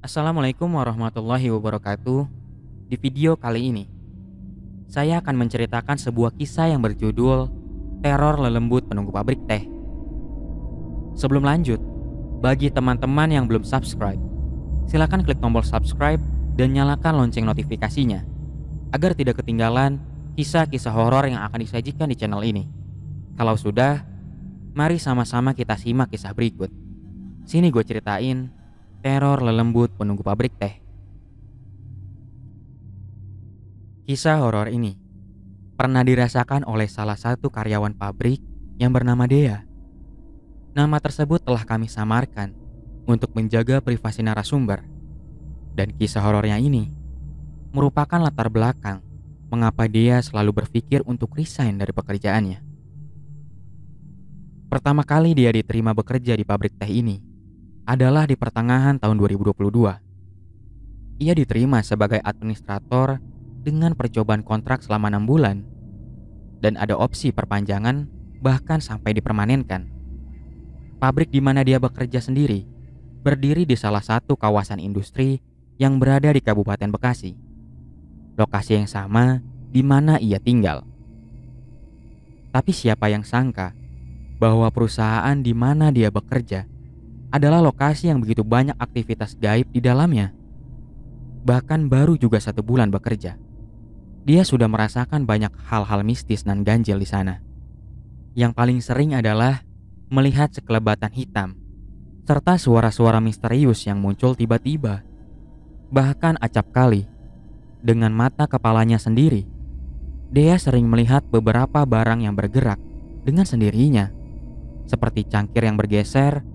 Assalamualaikum warahmatullahi wabarakatuh. Di video kali ini, saya akan menceritakan sebuah kisah yang berjudul Teror Lelembut Penunggu Pabrik Teh. Sebelum lanjut, bagi teman-teman yang belum subscribe, silakan klik tombol subscribe dan nyalakan lonceng notifikasinya agar tidak ketinggalan kisah-kisah horor yang akan disajikan di channel ini. Kalau sudah, mari sama-sama kita simak kisah berikut. Sini gue ceritain Teror Lelembut Penunggu Pabrik Teh. Kisah horor ini pernah dirasakan oleh salah satu karyawan pabrik yang bernama Dea. Nama tersebut telah kami samarkan untuk menjaga privasi narasumber. Dan kisah horornya ini merupakan latar belakang mengapa Dea selalu berpikir untuk resign dari pekerjaannya. Pertama kali dia diterima bekerja di pabrik teh ini adalah di pertengahan tahun 2022. Ia diterima sebagai administrator dengan percobaan kontrak selama 6 bulan dan ada opsi perpanjangan bahkan sampai dipermanenkan. Pabrik di mana dia bekerja sendiri berdiri di salah satu kawasan industri yang berada di Kabupaten Bekasi. Lokasi yang sama di mana ia tinggal. Tapi siapa yang sangka bahwa perusahaan di mana dia bekerja adalah lokasi yang begitu banyak aktivitas gaib di dalamnya. Bahkan baru juga 1 bulan bekerja, dia sudah merasakan banyak hal-hal mistis dan ganjil di sana. Yang paling sering adalah melihat sekelebatan hitam, serta suara-suara misterius yang muncul tiba-tiba. Bahkan acap kali, dengan mata kepalanya sendiri, Dea sering melihat beberapa barang yang bergerak dengan sendirinya, seperti cangkir yang bergeser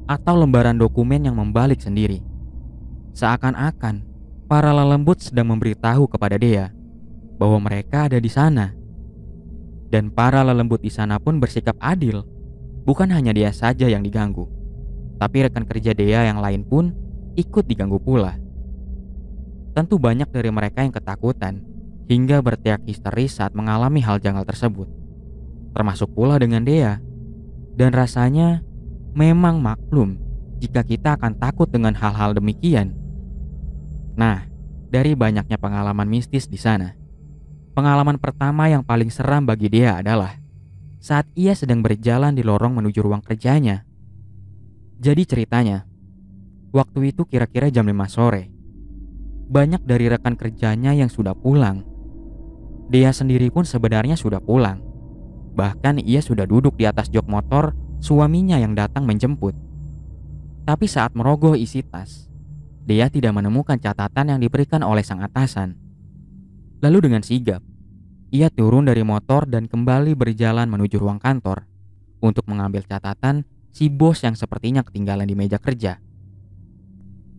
atau lembaran dokumen yang membalik sendiri. Seakan-akan para lelembut sedang memberitahu kepada Dea bahwa mereka ada di sana. Dan para lelembut di sana pun bersikap adil. Bukan hanya dia saja yang diganggu, tapi rekan kerja Dea yang lain pun ikut diganggu pula. Tentu banyak dari mereka yang ketakutan hingga berteriak histeris saat mengalami hal janggal tersebut. Termasuk pula dengan Dea. Dan rasanya memang maklum jika kita akan takut dengan hal-hal demikian. Nah, dari banyaknya pengalaman mistis di sana, pengalaman pertama yang paling seram bagi Dea adalah saat ia sedang berjalan di lorong menuju ruang kerjanya. Jadi ceritanya, waktu itu kira-kira jam 5 sore. Banyak dari rekan kerjanya yang sudah pulang. Dea sendiri pun sebenarnya sudah pulang. Bahkan ia sudah duduk di atas jok motor suaminya yang datang menjemput. Tapi saat merogoh isi tas, Dea tidak menemukan catatan yang diberikan oleh sang atasan. Lalu dengan sigap, ia turun dari motor dan kembali berjalan menuju ruang kantor untuk mengambil catatan si bos yang sepertinya ketinggalan di meja kerja.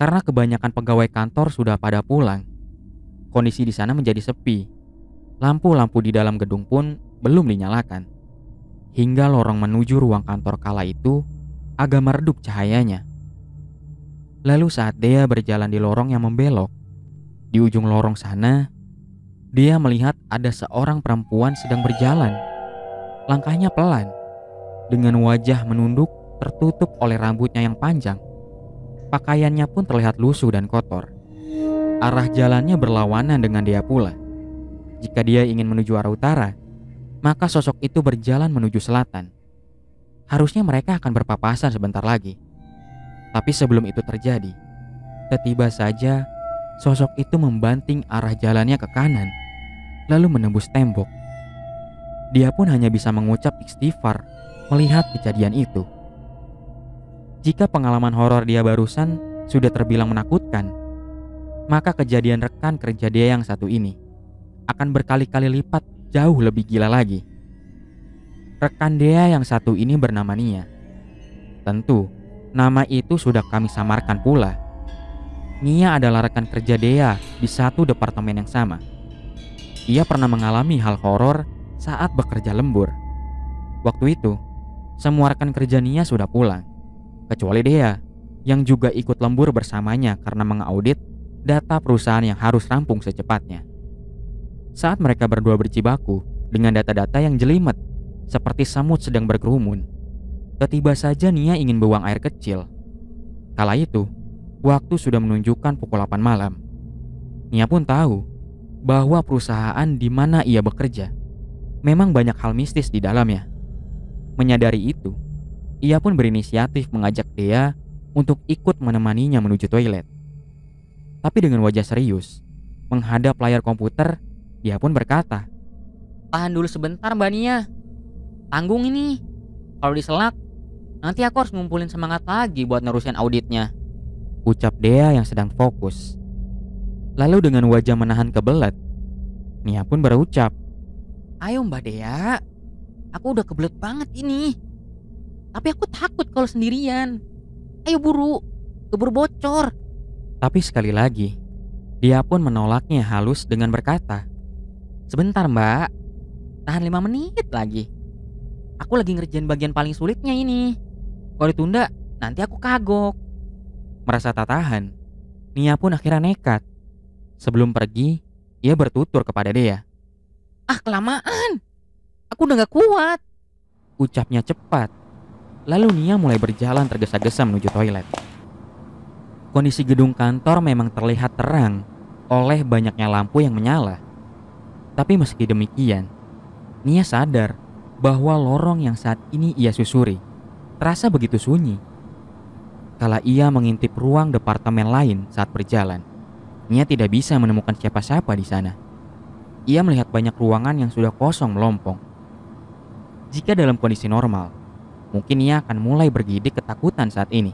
Karena kebanyakan pegawai kantor sudah pada pulang, kondisi di sana menjadi sepi. Lampu-lampu di dalam gedung pun belum dinyalakan. Hingga lorong menuju ruang kantor kala itu agak meredup cahayanya. Lalu saat Dea berjalan di lorong yang membelok, di ujung lorong sana, Dea melihat ada seorang perempuan sedang berjalan. Langkahnya pelan, dengan wajah menunduk tertutup oleh rambutnya yang panjang. Pakaiannya pun terlihat lusuh dan kotor. Arah jalannya berlawanan dengan Dea pula. Jika dia ingin menuju arah utara, maka sosok itu berjalan menuju selatan. Harusnya mereka akan berpapasan sebentar lagi. Tapi sebelum itu terjadi, tiba-tiba saja sosok itu membanting arah jalannya ke kanan, lalu menembus tembok. Dia pun hanya bisa mengucap istighfar melihat kejadian itu. Jika pengalaman horor dia barusan sudah terbilang menakutkan, maka kejadian rekan kerja dia yang satu ini akan berkali-kali lipat jauh lebih gila lagi. Rekan Dea yang satu ini bernama Nia. Tentu, nama itu sudah kami samarkan pula. Nia adalah rekan kerja Dea di satu departemen yang sama. Ia pernah mengalami hal horor saat bekerja lembur. Waktu itu, semua rekan kerja Nia sudah pulang, kecuali Dea yang juga ikut lembur bersamanya karena mengaudit data perusahaan yang harus rampung secepatnya. Saat mereka berdua berjibaku dengan data-data yang jelimet seperti semut sedang berkerumun, tiba-tiba saja Nia ingin buang air kecil. Kala itu, Waktu sudah menunjukkan pukul 8 malam. Nia pun tahu bahwa perusahaan di mana ia bekerja memang banyak hal mistis di dalamnya. Menyadari itu, ia pun berinisiatif mengajak Dea untuk ikut menemaninya menuju toilet. Tapi dengan wajah serius, menghadap layar komputer, dia pun berkata, "Tahan dulu sebentar Mbak Nia. Tanggung ini. Kalau diselak, nanti aku harus ngumpulin semangat lagi buat nerusin auditnya," ucap Dea yang sedang fokus. Lalu dengan wajah menahan kebelet, Nia pun berucap, "Ayo Mbak Dea, aku udah kebelet banget ini. Tapi aku takut kalau sendirian. Ayo buru, keburu bocor." Tapi sekali lagi, dia pun menolaknya halus dengan berkata, "Sebentar Mbak, tahan 5 menit lagi. Aku lagi ngerjain bagian paling sulitnya ini. Kalau ditunda, nanti aku kagok." Merasa tak tahan, Nia pun akhirnya nekat. Sebelum pergi, ia bertutur kepada Dea, "Ah kelamaan, aku udah gak kuat," ucapnya cepat. Lalu Nia mulai berjalan tergesa-gesa menuju toilet. Kondisi gedung kantor memang terlihat terang oleh banyaknya lampu yang menyala. Tapi meski demikian, Nia sadar bahwa lorong yang saat ini ia susuri terasa begitu sunyi. Kala ia mengintip ruang departemen lain saat berjalan, Nia tidak bisa menemukan siapa-siapa di sana. Ia melihat banyak ruangan yang sudah kosong melompong. Jika dalam kondisi normal, mungkin ia akan mulai bergidik ketakutan saat ini.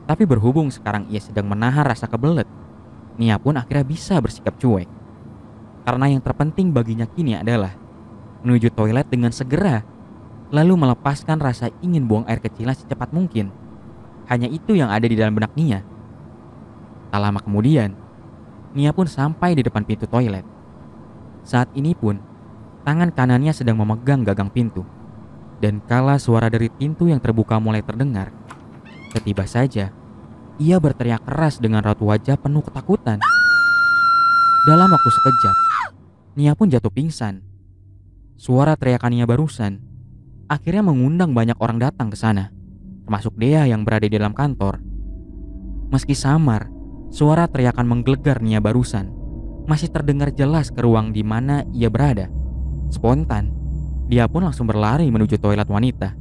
Tapi berhubung sekarang ia sedang menahan rasa kebelet, Nia pun akhirnya bisa bersikap cuek. Karena yang terpenting baginya kini adalah menuju toilet dengan segera, lalu melepaskan rasa ingin buang air kecilnya secepat mungkin. Hanya itu yang ada di dalam benak Nia. Tak lama kemudian, Nia pun sampai di depan pintu toilet. Saat ini pun, tangan kanannya sedang memegang gagang pintu. Dan kala suara dari pintu yang terbuka mulai terdengar, tiba saja, ia berteriak keras dengan raut wajah penuh ketakutan. Dalam waktu sekejap, Nia pun jatuh pingsan. Suara teriakan Nia barusan akhirnya mengundang banyak orang datang ke sana, termasuk Dea yang berada di dalam kantor. Meski samar, suara teriakan menggelegar Nia barusan masih terdengar jelas ke ruang di mana ia berada. Spontan, dia pun langsung berlari menuju toilet wanita.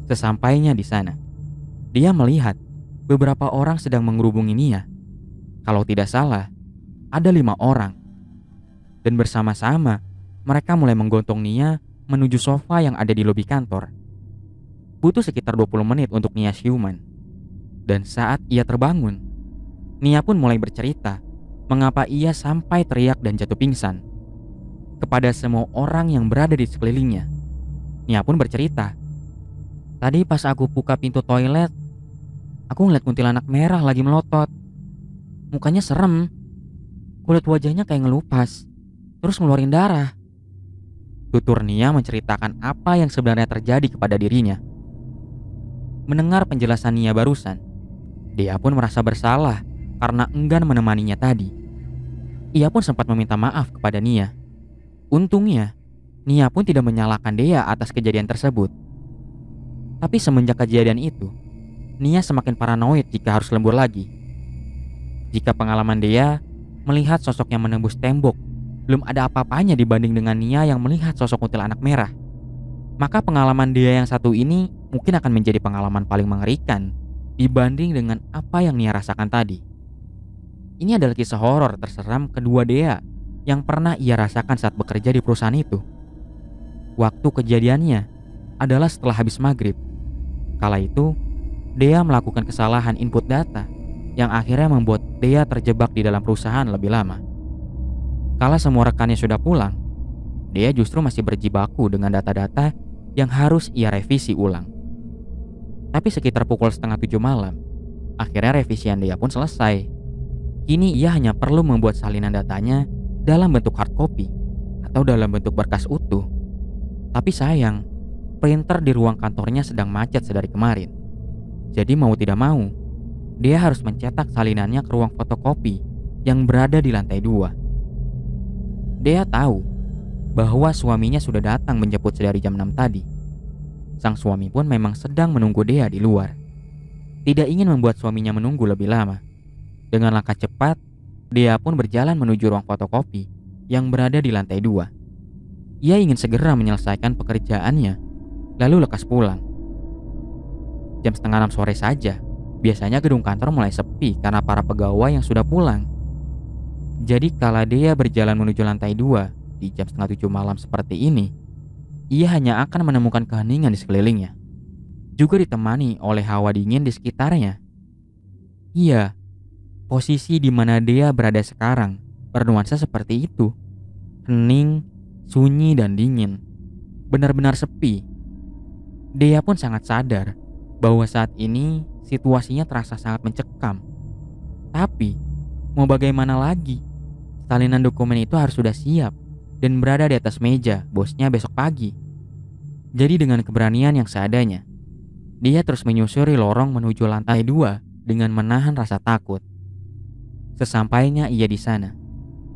Sesampainya di sana, dia melihat beberapa orang sedang mengerubungi Nia. Kalau tidak salah, ada 5 orang. Dan bersama-sama, mereka mulai menggontong Nia menuju sofa yang ada di lobi kantor. Butuh sekitar 20 menit untuk Nia siuman. Dan saat ia terbangun, Nia pun mulai bercerita mengapa ia sampai teriak dan jatuh pingsan. Kepada semua orang yang berada di sekelilingnya, Nia pun bercerita, "Tadi pas aku buka pintu toilet, aku ngeliat kuntilanak merah lagi melotot. Mukanya serem. Kulit wajahnya kayak ngelupas, terus ngeluarin darah." Tutur Nia menceritakan apa yang sebenarnya terjadi kepada dirinya. Mendengar penjelasan Nia barusan, dia pun merasa bersalah karena enggan menemaninya tadi. Ia pun sempat meminta maaf kepada Nia. Untungnya, Nia pun tidak menyalahkan Dea atas kejadian tersebut. Tapi semenjak kejadian itu, Nia semakin paranoid jika harus lembur lagi. Jika pengalaman Dea melihat sosok yang menembus tembok belum ada apa-apanya dibanding dengan Nia yang melihat sosok kuntilanak merah, maka pengalaman Dea yang satu ini mungkin akan menjadi pengalaman paling mengerikan dibanding dengan apa yang Nia rasakan tadi. Ini adalah kisah horor terseram kedua Dea yang pernah ia rasakan saat bekerja di perusahaan itu. Waktu kejadiannya adalah setelah habis maghrib. Kala itu, Dea melakukan kesalahan input data yang akhirnya membuat Dea terjebak di dalam perusahaan lebih lama. Kala semua rekannya sudah pulang, Dea justru masih berjibaku dengan data-data yang harus ia revisi ulang. Tapi sekitar pukul 6:30 malam, akhirnya revisian Dea pun selesai. Kini ia hanya perlu membuat salinan datanya dalam bentuk hard copy atau dalam bentuk berkas utuh. Tapi sayang, printer di ruang kantornya sedang macet sedari kemarin. Jadi mau tidak mau, dia harus mencetak salinannya ke ruang fotokopi yang berada di lantai 2. Dea tahu bahwa suaminya sudah datang menjemput sedari jam 6 tadi. Sang suami pun memang sedang menunggu Dea di luar. tidak ingin membuat suaminya menunggu lebih lama. Dengan langkah cepat, dia pun berjalan menuju ruang fotokopi yang berada di lantai 2. Ia ingin segera menyelesaikan pekerjaannya, lalu lekas pulang. Jam setengah 6 sore saja, biasanya gedung kantor mulai sepi karena para pegawai yang sudah pulang. Jadi kala dia berjalan menuju lantai 2 di jam setengah 7 malam seperti ini, ia hanya akan menemukan keheningan di sekelilingnya, juga ditemani oleh hawa dingin di sekitarnya. Iya, posisi di mana dia berada sekarang bernuansa seperti itu. Hening, sunyi dan dingin. Benar-benar sepi. Dia pun sangat sadar bahwa saat ini situasinya terasa sangat mencekam. Tapi, mau bagaimana lagi? Salinan dokumen itu harus sudah siap dan berada di atas meja bosnya besok pagi. Jadi dengan keberanian yang seadanya, dia terus menyusuri lorong menuju lantai 2 dengan menahan rasa takut. Sesampainya ia di sana,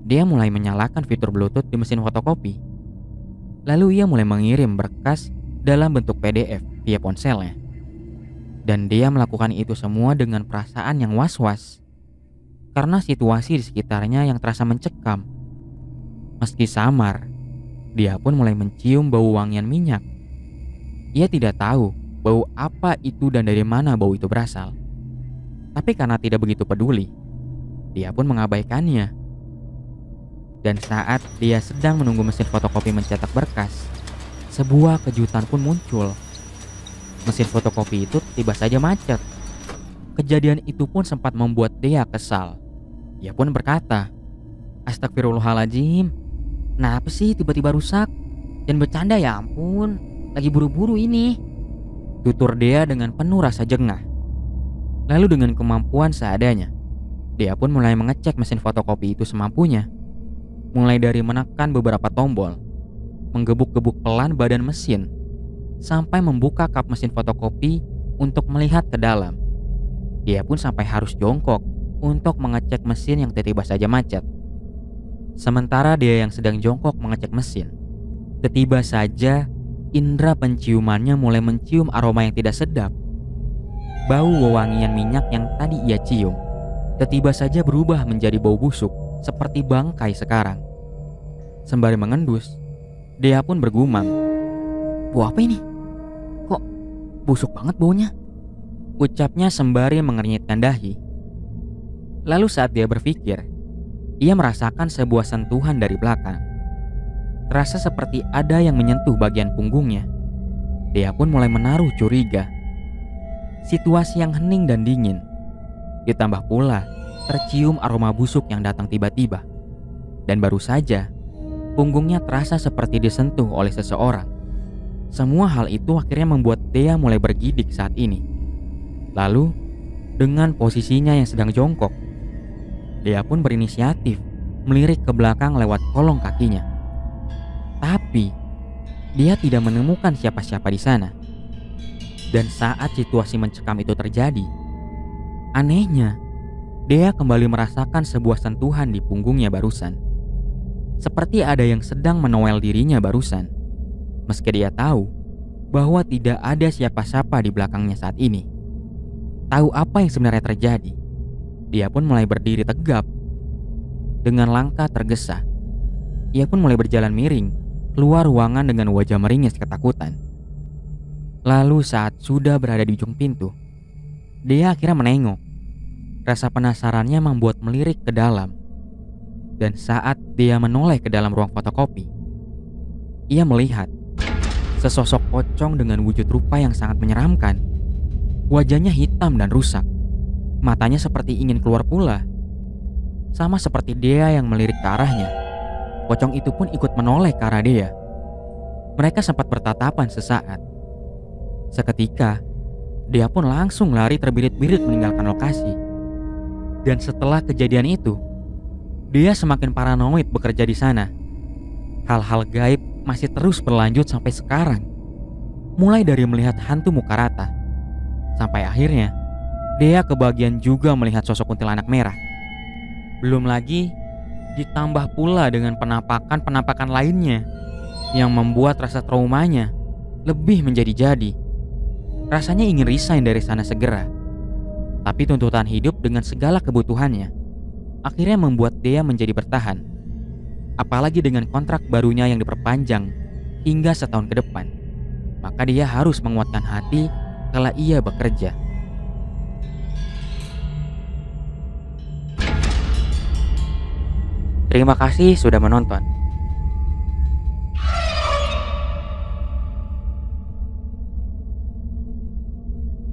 dia mulai menyalakan fitur Bluetooth di mesin fotokopi. Lalu ia mulai mengirim berkas dalam bentuk PDF via ponselnya. Dan dia melakukan itu semua dengan perasaan yang was-was, karena situasi di sekitarnya yang terasa mencekam. Meski samar, dia pun mulai mencium bau wangian minyak. Ia tidak tahu bau apa itu dan dari mana bau itu berasal. Tapi karena tidak begitu peduli, dia pun mengabaikannya. Dan saat dia sedang menunggu mesin fotokopi mencetak berkas, sebuah kejutan pun muncul. Mesin fotokopi itu tiba saja macet. Kejadian itu pun sempat membuat dia kesal. Ia pun berkata, "Astagfirullahaladzim, kenapa sih tiba-tiba rusak? Jangan bercanda ya ampun, lagi buru-buru ini," tutur dia dengan penuh rasa jengah. Lalu dengan kemampuan seadanya, dia pun mulai mengecek mesin fotokopi itu semampunya. Mulai dari menekan beberapa tombol, menggebuk-gebuk pelan badan mesin, sampai membuka kap mesin fotokopi untuk melihat ke dalam. Dia pun sampai harus jongkok untuk mengecek mesin yang tiba-tiba saja macet. Sementara dia yang sedang jongkok mengecek mesin, tiba-tiba saja indera penciumannya mulai mencium aroma yang tidak sedap. Bau wewangian minyak yang tadi ia cium tiba-tiba saja berubah menjadi bau busuk seperti bangkai sekarang. Sembari mengendus, dia pun bergumam, "Bau apa ini? Kok busuk banget baunya?" ucapnya sembari mengernyitkan dahi. Lalu saat dia berpikir, ia merasakan sebuah sentuhan dari belakang. Terasa seperti ada yang menyentuh bagian punggungnya. Dia pun mulai menaruh curiga. Situasi yang hening dan dingin, ditambah pula tercium aroma busuk yang datang tiba-tiba. Dan baru saja punggungnya terasa seperti disentuh oleh seseorang. Semua hal itu akhirnya membuat dia mulai bergidik saat ini. Lalu dengan posisinya yang sedang jongkok, dia pun berinisiatif melirik ke belakang lewat kolong kakinya. Tapi dia tidak menemukan siapa-siapa di sana. Dan saat situasi mencekam itu terjadi, anehnya, dia kembali merasakan sebuah sentuhan di punggungnya barusan. Seperti ada yang sedang menoel dirinya barusan. Meski dia tahu bahwa tidak ada siapa-siapa di belakangnya saat ini. Tahu apa yang sebenarnya terjadi, dia pun mulai berdiri tegap. Dengan langkah tergesa, ia pun mulai berjalan miring keluar ruangan dengan wajah meringis ketakutan. Lalu saat sudah berada di ujung pintu, dia akhirnya menengok. Rasa penasarannya membuat melirik ke dalam. Dan saat dia menoleh ke dalam ruang fotokopi, ia melihat sesosok pocong dengan wujud rupa yang sangat menyeramkan. Wajahnya hitam dan rusak. Matanya seperti ingin keluar pula. Sama seperti dia yang melirik ke arahnya, pocong itu pun ikut menoleh ke arah dia. Mereka sempat bertatapan sesaat. Seketika, dia pun langsung lari terbirit-birit meninggalkan lokasi. Dan setelah kejadian itu, dia semakin paranoid bekerja di sana. Hal-hal gaib masih terus berlanjut sampai sekarang. Mulai dari melihat hantu muka rata, sampai akhirnya dia kebagian juga melihat sosok kuntilanak merah. Belum lagi ditambah pula dengan penampakan-penampakan lainnya yang membuat rasa traumanya lebih menjadi-jadi. Rasanya ingin resign dari sana segera. Tapi tuntutan hidup dengan segala kebutuhannya akhirnya membuat Dea menjadi bertahan. Apalagi dengan kontrak barunya yang diperpanjang hingga setahun ke depan. Maka dia harus menguatkan hati kala ia bekerja. Terima kasih sudah menonton.